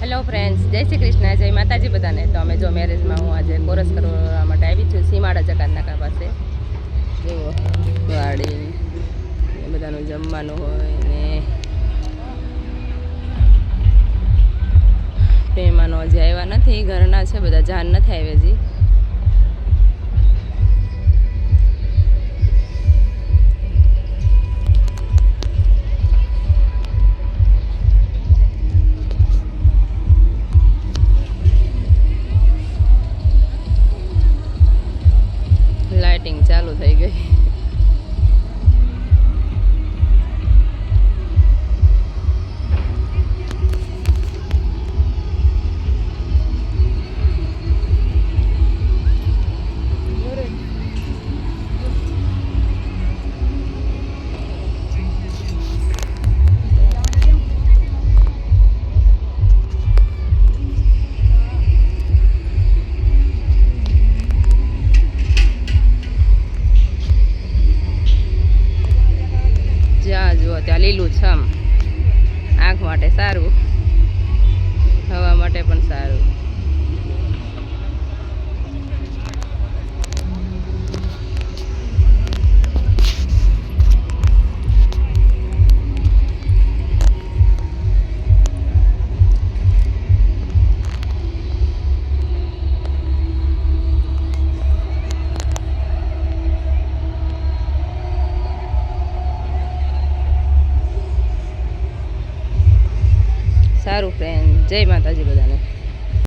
Hello friends, જય શ્રી કૃષ્ણ, જય માતાજી બધાને. તો અમે જો મેરેજમાં હું આજે કોરસ કરવા માટે આવી છું સીમાડા જકાત નાકા પાસે. જુઓ વાડી ને બધાનું જમવાનું હોય ને મહેમાનો હજી આવ્યા નથી, ઘરના છે બધા, જાન નથી આવી હજી. લાઇટિંગ ચાલુ થઈ ગઈ. જ્યાં જુઓ ત્યાં લીલું છમ, આંખ માટે સારું, હવા માટે પણ સારું. સારું ફ્રેન્ડ, જય માતાજી બધાને.